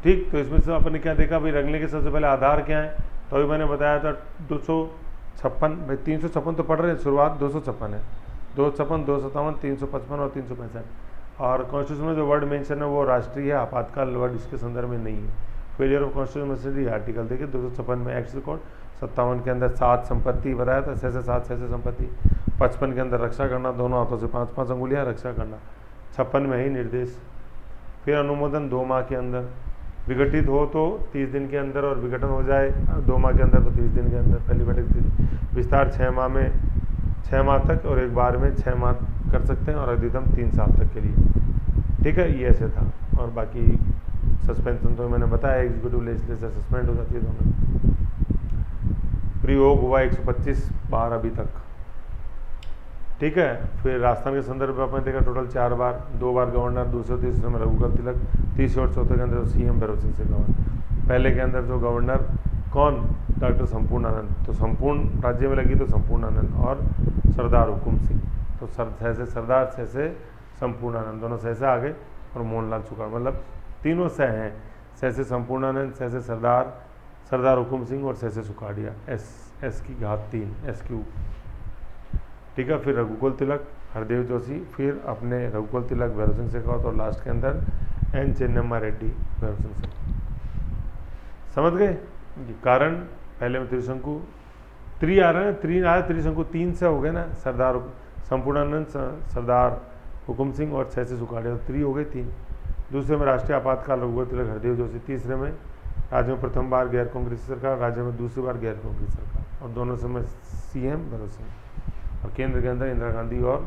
ठीक, तो इसमें से अपन ने क्या देखा भाई? रंगले के सबसे पहले आधार क्या है, तो अभी मैंने बताया था 256, भाई 356 तो पढ़ रहे हैं, शुरुआत 256 है, 256, 257, 355 और 365। और कॉन्स्टिट्यूशन में जो वर्ड मेंशन है वो राष्ट्रीय आपातकाल वर्ड इसके संदर्भ में नहीं है। Failure of constitution machinery article देखिए 256 में एक्ट रिकॉर्ड, 57 के अंदर 7 संपत्ति बताया था, 6 से 7 6 से संपत्ति, 55 के अंदर रक्षा करना, दोनों हाथों से 5-5 अंगुलियां रक्षा करना, 56 में ही निर्देश। फिर अनुमोदन 2 माह के अंदर, विघटित हो तो 30 दिन के अंदर और विघटन हो जाए 2 माह के अंदर तो 30 दिन के अंदर, पहली बैठक। विस्तार 6 माह में 6 माह तक और एक बार में 6 माह कर सकते हैं और अधिकतम 3 साल तक के लिए। ठीक है, ये ऐसे था। और बाकी सस्पेंशन तो मैंने बताया, एग्जीक्यूटिव लेजिस्लेचर सस्पेंड हो जाती है दोनों। प्रयोग हुआ 125 बार अभी तक। ठीक है, फिर राजस्थान के संदर्भ में आपने देखा टोटल 4 बार, 2 बार गवर्नर, दूसरे तीसरे में रघुकुल तिलक, तीसरे और चौथे के अंदर सीएम भैरव सिंह शेखावत। पहले के अंदर जो गवर्नर कौन? डॉक्टर संपूर्ण आनंद। तो संपूर्ण राज्य में लगी तो संपूर्ण आनंद और सरदार हुकुम सिंह। तो से सरदार से संपूर्ण आनंद, दोनों से आ गए और मोहनलाल सुखाड़, मतलब तीनों से हैं, से संपूर्णानंद, से सरदार हुकुम सिंह और से सुखाड़िया। एस की घात 3 एस क्यू। ठीक है, फिर रघुकुल तिलक हरदेव जोशी, फिर अपने रघुकुल तिलक भैरव सिंह शेखावत और लास्ट के अंदर एन चेन्नम्मा रेड्डी भैरव सिंह शेखावत। समझ गए? कारण पहले में त्रिशंकु 3 आ रहा है, 3 आया, त्रिशंकु 3 से हो गए ना, सरदार संपूर्णानंद, सरदार हुकुम सिंह और 6 से सुखाड़िया, 3 हो गए 3। दूसरे में राष्ट्रीय आपातकाल रघुकुल तिलक हरदेव जोशी। तीसरे में राज्य में प्रथम बार गैर कांग्रेसी सरकार, राज्य में दूसरी बार गैर कांग्रेसी सरकार, और दोनों समय सीएम भैरव सिंह, और केंद्र के अंदर इंदिरा गांधी और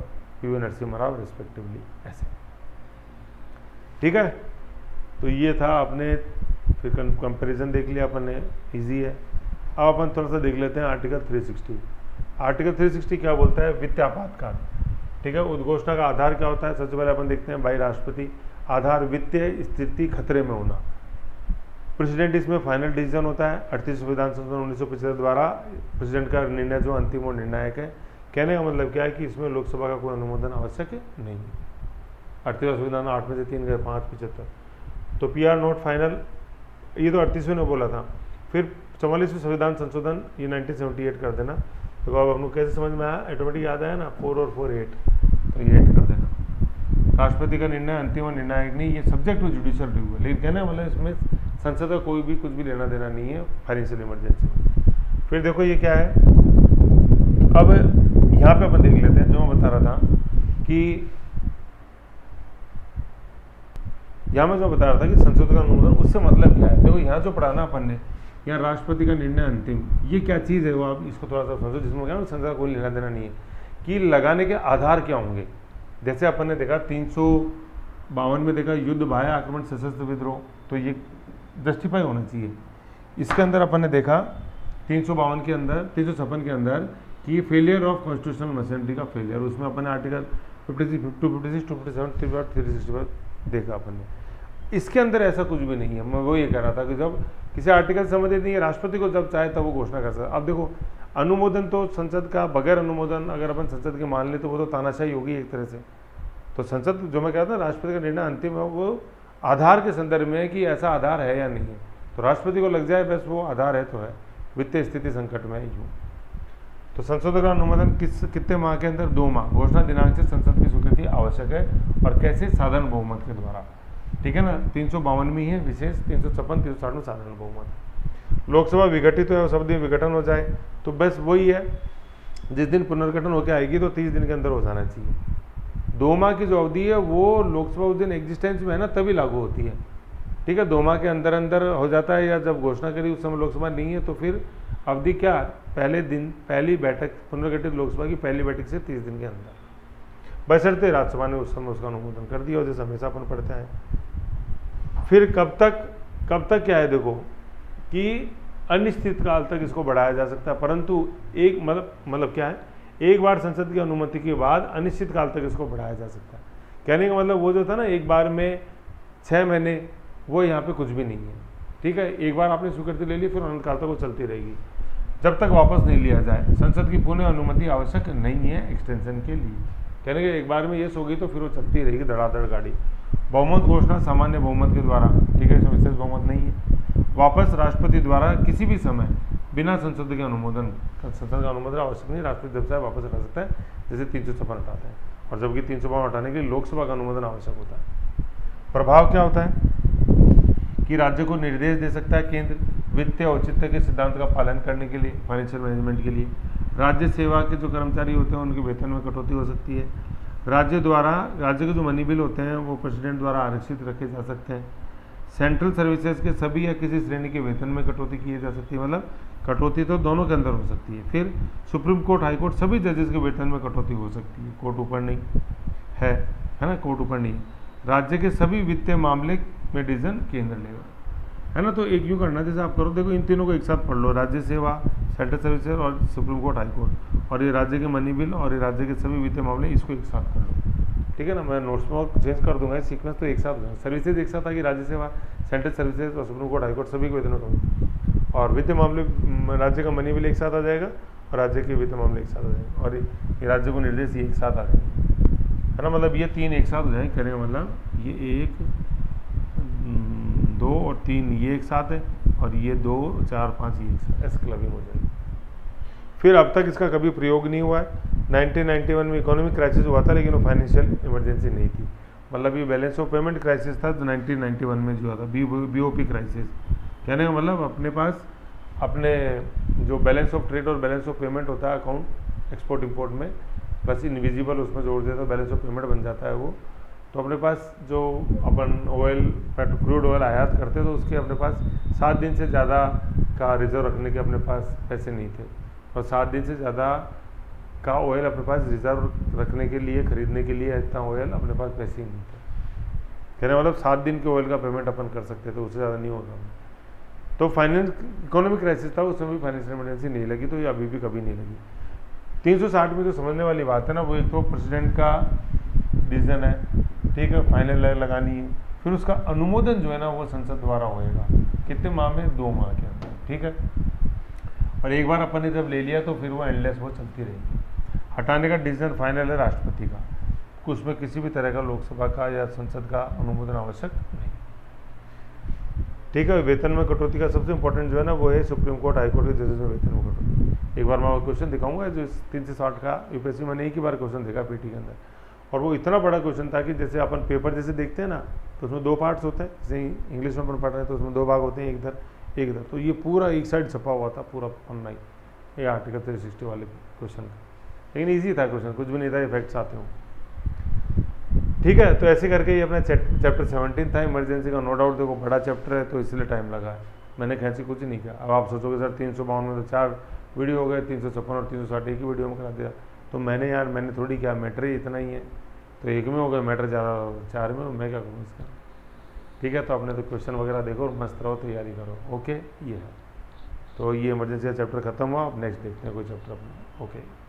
पीवी नरसिम्हा राव रिस्पेक्टिवली, ऐसे। ठीक है, तो ये था अपने, फिर कंपैरिजन देख लिया अपन ने, ईजी है। अब अपन थोड़ा सा देख लेते हैं आर्टिकल 360। आर्टिकल 360 क्या बोलता है? वित्तीय आपातकाल। ठीक है, उद्घोषणा का आधार क्या होता है? सबसे पहले अपन देखते हैं भाई राष्ट्रपति। आधार वित्तीय स्थिति खतरे में होना। प्रेसिडेंट इसमें फाइनल डिसीजन होता है। 38 संविधान संशोधन 1975 द्वारा प्रेसिडेंट का निर्णय जो अंतिम और निर्णायक है। कहने का मतलब क्या है कि इसमें लोकसभा का कोई अनुमोदन आवश्यक है नहीं। 38वां संविधान 8 में से 3 गए, 5 75। तो PR नॉट फाइनल, ये तो 38वें ने बोला था। फिर 44वें संविधान संशोधन, ये 1978 कर देना। तो अब हम लोग कैसे समझ में आया? ऑटोमेटिक याद आया ना, 4 और 4 8, तो ये 8 कर देना। राष्ट्रपति का निर्णय अंतिम और निर्णायक नहीं, ये सब्जेक्ट टू जुडिशियल रिव्यू है, लेकिन कहना मतलब इसमें संसद का कोई भी कुछ भी लेना देना नहीं है फाइनेंशियल इमरजेंसी में। फिर देखो ये क्या है, अब यहाँ पे अपन देख लेते हैं जो मैं बता रहा था कि यहाँ मैं जो बता रहा था कि संसद का अनुमोदन, उससे मतलब क्या है? देखो यहाँ जो पढ़ा ना अपन ने, यहाँ राष्ट्रपति का निर्णय अंतिम, ये क्या चीज़ है वो आप इसको थोड़ा सा समझो, जिसमें क्या संसद का कोई लेना देना नहीं है कि लगाने के आधार क्या होंगे। जैसे अपन ने देखा 352 में देखा युद्ध, बाह्य आक्रमण, सशस्त्र विद्रोह, तो ये जस्टिफाई होना चाहिए। इसके अंदर अपन ने देखा 352 के अंदर, 356 के अंदर कि फेलियर ऑफ कॉन्स्टिट्यूशनल मशीनरी का फेलियर, उसमें अपन ने आर्टिकल 56, 256, 257, 365 देखा अपन ने। इसके अंदर ऐसा कुछ भी नहीं है। मैं वो ये कह रहा था कि जब किसी आर्टिकल संबंधित नहीं है, राष्ट्रपति को जब चाहे तब वो घोषणा कर सकता है। अब देखो अनुमोदन तो संसद का, बगैर अनुमोदन अगर अपन संसद के मान ले तो वो तो तानाशाही होगी एक तरह से। तो संसद, जो मैं कहता था राष्ट्रपति का निर्णय अंतिम है, वो आधार के संदर्भ में कि ऐसा आधार है या नहीं है। तो राष्ट्रपति को लग जाए बस वो आधार है तो है, वित्तीय स्थिति संकट में है यूँ। तो संशोधन का अनुमोदन कितने माह के अंदर? 2 माह। घोषणा दिनांक से संसद की स्वीकृति आवश्यक है, और कैसे? साधारण बहुमत के द्वारा, ठीक है ना। 352 में है विशेष, 356 360 में साधारण बहुमत। लोकसभा विघटित हो, सब दिन विघटन हो जाए तो बस वही है, जिस दिन पुनर्गठन होकर आएगी तो 30 दिन के अंदर हो जाना चाहिए। 2 माह की जो अवधि है वो लोकसभा उस दिन एग्जिस्टेंस में है ना, तभी लागू होती है, ठीक है। 2 माह के अंदर अंदर हो जाता है, या जब घोषणा करी उस समय लोकसभा नहीं है तो फिर अवधि क्या? पहले दिन पहली बैठक, पुनर्गठित लोकसभा की पहली बैठक से 30 दिन के अंदर, बशर्ते राज्यसभा ने उस समय उसका अनुमोदन कर दिया, जैसे हमेशा अपन पढ़ते हैं। फिर कब तक क्या है देखो कि अनिश्चित काल तक इसको बढ़ाया जा सकता है, परंतु एक मतलब क्या है, एक बार संसद की अनुमति के बाद अनिश्चित काल तक इसको बढ़ाया जा सकता है। कहने का मतलब वो जो था ना, एक बार में 6 महीने, वो यहाँ पे कुछ भी नहीं है, ठीक है। एक बार आपने स्वीकृति ले ली, फिर अनंत काल तक वो चलती रहेगी, जब तक वापस नहीं लिया जाए। संसद की पुनः अनुमति आवश्यक नहीं है एक्सटेंशन के लिए। कहने के एक बार में ये होगी तो फिर वो चलती रहेगी धड़ाधड़ गाड़ी। बहुमत घोषणा सामान्य बहुमत के द्वारा, ठीक है, इसमें विशेष बहुमत नहीं है। वापस राष्ट्रपति द्वारा किसी भी समय बिना संसद के अनुमोदन, संसद का अनुमोदन आवश्यक नहीं, राष्ट्रपति जब चाहे वापस हटा सकता है, जैसे 356 हटाते हैं, और जबकि 352 हटाने के लिए लोकसभा का अनुमोदन आवश्यक होता है। प्रभाव क्या होता है कि राज्य को निर्देश दे सकता है केंद्र वित्तीय औचित्य के सिद्धांत का पालन करने के लिए, फाइनेंशियल मैनेजमेंट के लिए। राज्य सेवा के जो कर्मचारी होते हैं उनके वेतन में कटौती हो सकती है। राज्य के जो मनी बिल होते हैं वो प्रेसिडेंट द्वारा आरक्षित रखे जा सकते हैं। सेंट्रल सर्विसेज के सभी या किसी श्रेणी के वेतन में कटौती की जा सकती है, मतलब कटौती तो दोनों के अंदर हो सकती है। फिर सुप्रीम कोर्ट, हाई कोर्ट, सभी जजेस के वेतन में कटौती हो सकती है। कोर्ट ऊपर नहीं है ना, कोर्ट ऊपर नहीं है। राज्य के सभी वित्तीय मामले में डिसीजन केंद्र लेगा, है ना। तो एक यूँ करना, जैसे आप करो, देखो इन तीनों को एक साथ पढ़ लो, राज्य सेवा, सेंट्रल सर्विसेज और सुप्रीम कोर्ट, हाई कोर्ट, और ये राज्य के मनी बिल और ये राज्य के सभी वित्तीय मामले, इसको एक साथ कर लो, ठीक है ना। मैं नोट्स में चेंज कर दूंगा सीक्वेंस, तो एक साथ हो, सर्विसेज एक साथ आएगी, राज्य सेवा, सेंट्रल सर्विसेज और सुप्रीम कोर्ट, हाई कोर्ट, सभी को वेतन करो, और वित्तीय मामले, राज्य का मनी बिल एक साथ आ जाएगा, और राज्य के वित्तीय मामले एक साथ आ जाएंगे, और ये राज्य को निर्देश ये एक साथ आ जाएंगे, है ना। मतलब ये 3 एक साथ हो जाएंगे, कहने का मतलब ये 1 2 और 3 ये एक साथ है, और ये 2 4 5 ये एक साथ, ऐसे क्लबिंग हो जाएगी। फिर अब तक इसका कभी प्रयोग नहीं हुआ है। 1991 में इकोनॉमिक क्राइसिस हुआ था, लेकिन वो फाइनेंशियल इमरजेंसी नहीं थी, मतलब ये बैलेंस ऑफ पेमेंट क्राइसिस था जो 1991 में जो हुआ था, BOP क्राइसिस। कहने का मतलब अपने पास अपने जो बैलेंस ऑफ ट्रेड और बैलेंस ऑफ पेमेंट होता है अकाउंट एक्सपोर्ट इंपोर्ट में, प्लस इनविजिबल उसमें जोड़ देता है, बैलेंस ऑफ पेमेंट बन जाता है वो। तो अपने पास जो अपन ऑयल, क्रूड ऑयल आयात करते तो उसके अपने पास 7 दिन से ज़्यादा का रिजर्व रखने के अपने पास पैसे नहीं थे, और 7 दिन से ज़्यादा का ऑयल अपने पास रिजर्व रखने के लिए, खरीदने के लिए इतना ऑयल अपने पास पैसे ही नहीं थे। कहने मतलब 7 दिन के ऑयल का पेमेंट अपन कर सकते थे, उससे ज़्यादा नहीं होगा। तो इकोनॉमिक क्राइसिस था, उस समय भी फाइनेंशियल इमरजेंसी नहीं लगी, तो ये अभी भी कभी नहीं लगी। 360 में जो समझने वाली बात है ना, वो एक तो प्रेसिडेंट का डिसीजन है, ठीक है, फाइनल लगानी है, फिर उसका अनुमोदन जो है ना वो संसद द्वारा होएगा, कितने माह में? 2 माह के अंदर, ठीक है। और एक बार अपन ने जब ले लिया तो फिर वो एंडलेस वो चलती रहेगी। हटाने का डिसीजन फाइनल है राष्ट्रपति का, उसमें किसी भी तरह का लोकसभा का या संसद का अनुमोदन आवश्यक नहीं, ठीक है। वेतन में कटौती का सबसे इंपॉर्टेंट जो है ना वो है सुप्रीम कोर्ट, हाई कोर्ट के जजेस में वेतन में कटौती। एक बार मैं क्वेश्चन दिखाऊंगा जो 3 से 60 का यूपीएससी मैंने एक ही बार क्वेश्चन देखा पीटी के अंदर, और वो इतना बड़ा क्वेश्चन था कि जैसे अपन पेपर जैसे देखते हैं ना, तो उसमें 2 पार्ट्स होते हैं, जैसे इंग्लिश में अपन पढ़ रहे हैं तो उसमें 2 भाग होते हैं, एक इधर, तो ये पूरा एक साइड छपा हुआ था, पूरा पन्ना ही, ये आर्टिकल 360 वाले क्वेश्चन का। लेकिन ईजी था क्वेश्चन, कुछ भी नहीं था, इफेक्ट्स आते हो, ठीक है। तो ऐसे करके ये अपना चैप्टर 17 था इमरजेंसी का। नो डाउट देखो बड़ा चैप्टर है तो इसलिए टाइम लगा है, मैंने खैंची कुछ नहीं किया। अब आप सोचोगे सर 352 में तो 4 वीडियो हो गए, 356 और 360 एक ही वीडियो में करा दिया, तो मैंने थोड़ी किया, मैटर ही इतना ही है, तो एक में हो गया मैटर, ज़्यादा 4 में, मैं क्या करूँ इसका, ठीक है। तो आपने तो क्वेश्चन वगैरह देखो और मस्त रहो, तैयारी करो, ओके। ये है, तो ये इमरजेंसी का चैप्टर खत्म हुआ, अब नेक्स्ट देखते हैं कोई चैप्टर अपना, ओके।